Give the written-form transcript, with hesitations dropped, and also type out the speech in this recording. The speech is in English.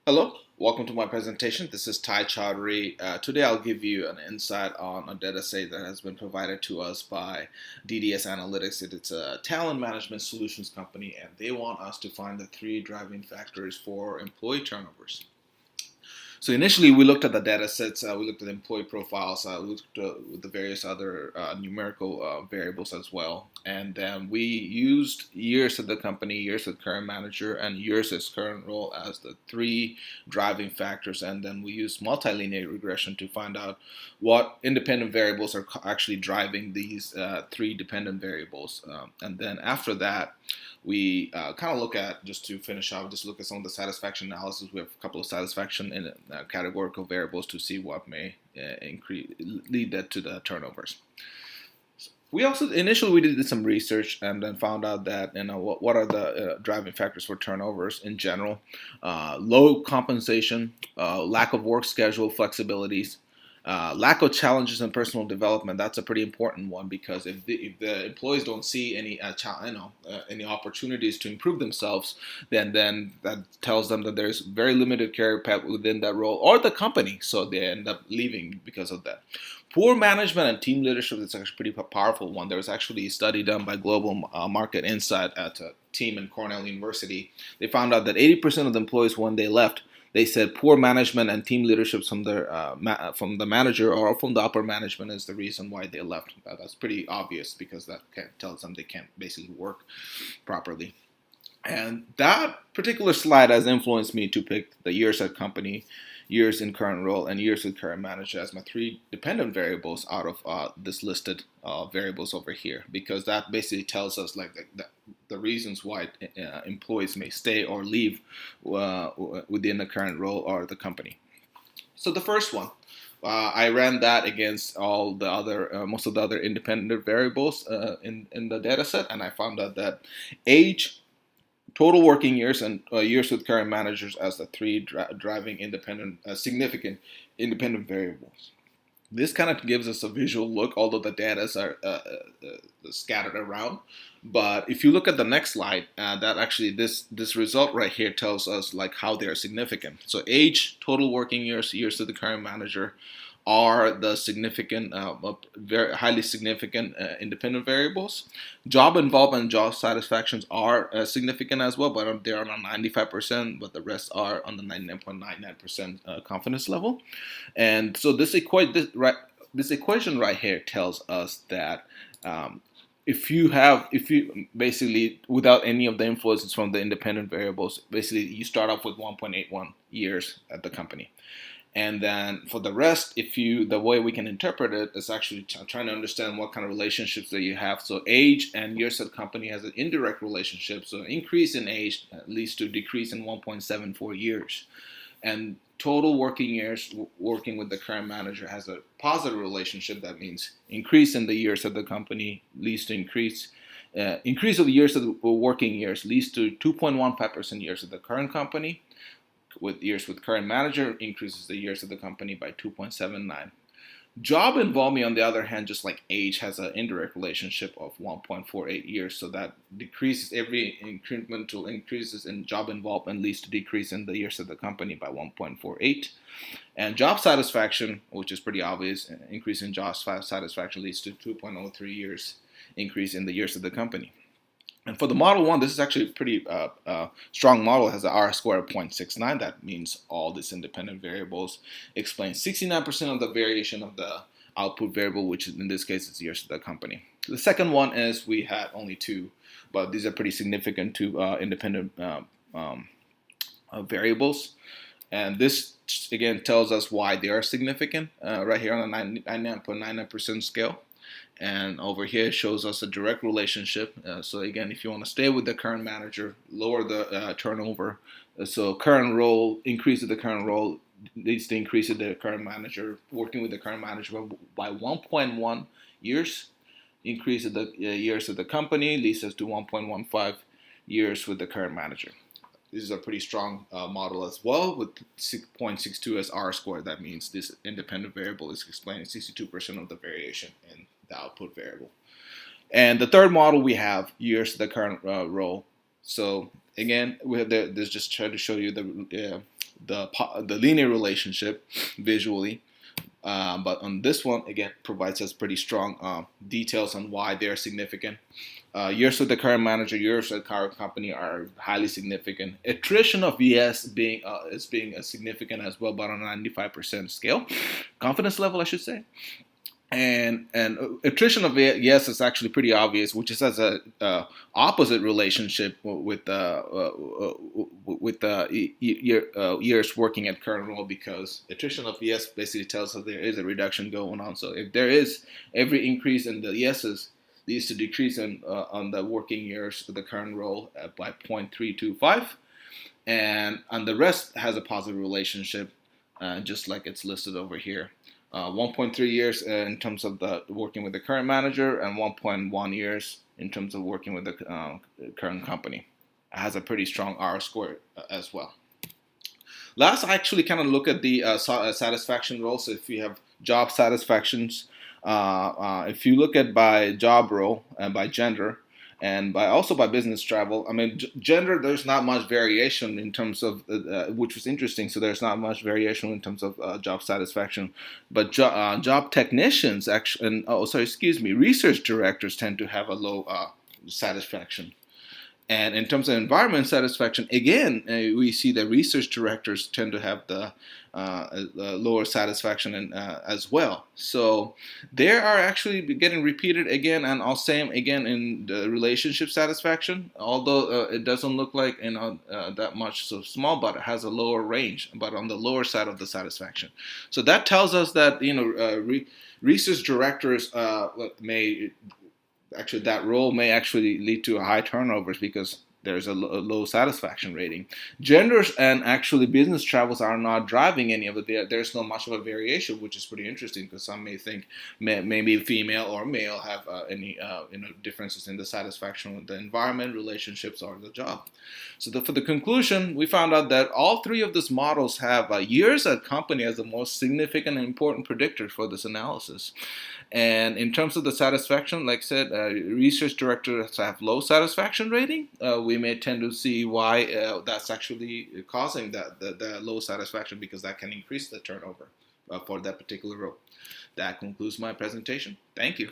Hello, welcome to my presentation. This is Ty Chaudhary. Today I'll give you an insight on a data set that has been provided to us by DDSAnalytics. It's a talent management solutions company, and they want us to find the three driving factors for employee turnovers. So initially, we looked at the data sets, we looked at employee profiles, we looked at the various other numerical variables as well. And then we used years at the company, years at current manager, and years as current role as the three driving factors. And then we used multilinear regression to find out what independent variables are actually driving these three dependent variables. And then after that, we kind of look at, just to finish off, just look at some of the satisfaction analysis. We have a couple of satisfaction and categorical variables to see what may lead that to the turnovers. We also initially we did some research and then found out that what are the driving factors for turnovers in general. Low compensation, lack of work schedule flexibilities, lack of challenges in personal development. That's a pretty important one, because if the employees don't see any opportunities to improve themselves, then that tells them that there's very limited career path within that role or the company, so they end up leaving because of that. Poor management and team leadership is actually a pretty powerful one. There was actually a study done by Global Market Insight at a team in Cornell University. They found out that 80% of the employees, when they left, they said poor management and team leadership from the manager or from the upper management is the reason why they left. That's pretty obvious, because that tells them they can't basically work properly. And that particular slide has influenced me to pick the years at company, years in current role, and years with current manager as my three dependent variables out of this listed variables over here, because that basically tells us like the reasons why employees may stay or leave within the current role or the company. So the first one, I ran that against all the other, most of the other independent variables in the data set, and I found out that age, total working years, and years with current managers as the three driving significant independent variables. This kind of gives us a visual look, although the data are scattered around. But if you look at the next slide, that actually this result right here tells us like how they are significant. So age, total working years, years to the current manager, are the significant, very highly significant independent variables. Job involvement and job satisfactions are significant as well, but they're on 95%, but the rest are on the 99.99% confidence level. And so this equation right here tells us that if you basically, without any of the influences from the independent variables, basically you start off with 1.81 years at the company. And then for the rest, the way we can interpret it is actually trying to understand what kind of relationships that you have. So age and years at company has an indirect relationship. So increase in age leads to decrease in 1.74 years. And total working years working with the current manager has a positive relationship. That means increase in the years of the company leads to increase of the years of the working years leads to 2.15% years of the current company. With years with current manager increases the years of the company by 2.79. Job involvement, on the other hand, just like age, has an indirect relationship of 1.48 years. So that decreases, every incremental increases in job involvement leads to decrease in the years of the company by 1.48. And job satisfaction, which is pretty obvious, increase in job satisfaction leads to 2.03 years increase in the years of the company. And for the model one, this is actually a pretty strong model. It has an R square of 0.69. That means all these independent variables explain 69% of the variation of the output variable, which in this case is years of the company. The second one is we had only two, but these are pretty significant two independent variables. And this, again, tells us why they are significant right here on the 99.99% scale. And over here shows us a direct relationship. So again, if you want to stay with the current manager, lower the turnover. So current role, increase of the current role leads to increase of the current manager. Working with the current manager by 1.1 years, increase of the years of the company leads us to 1.15 years with the current manager. This is a pretty strong model as well, with 0.62 as R squared. That means this independent variable is explaining 62% of the variation in the output variable. And the third model we have years to the current role. So again, we have this just try to show you the linear relationship visually. But on this one, again, provides us pretty strong details on why they're significant. Years with the current manager, years with the current company are highly significant. Attrition of yes being significant as well, but on a 95% scale. Confidence level, I should say. And attrition of yes is actually pretty obvious, which is as a opposite relationship with years working at current role, because attrition of yes basically tells us there is a reduction going on. So if there is every increase in the yeses leads to decrease in on the working years of the current role by 0.325, and the rest has a positive relationship, just like it's listed over here. 1.3 years in terms of the working with the current manager, and 1.1 years in terms of working with the current company. It has a pretty strong R score as well. Last, I actually kind of look at the satisfaction role. So if you have job satisfactions, if you look at by job role and by gender, and also by business travel. I mean, gender, there's not much variation in terms of, which was interesting. So there's not much variation in terms of job satisfaction. But job technicians, actually, research directors tend to have a low satisfaction. And in terms of environment satisfaction, again, we see that research directors tend to have the lower satisfaction as well. So they are actually getting repeated again, and I'll say again in the relationship satisfaction, although it doesn't look like that much so small, but it has a lower range, but on the lower side of the satisfaction. So that tells us that research directors that role may actually lead to high turnovers because there's a low satisfaction rating. Genders and actually business travels are not driving any of it. There's not much of a variation, which is pretty interesting, because some may think maybe female or male have any differences in the satisfaction with the environment, relationships, or the job. So for the conclusion, we found out that all three of these models have years at company as the most significant and important predictor for this analysis. And in terms of the satisfaction, like I said, research directors have low satisfaction rating. We may tend to see why that's actually causing the low satisfaction, because that can increase the turnover for that particular role. That concludes my presentation. Thank you.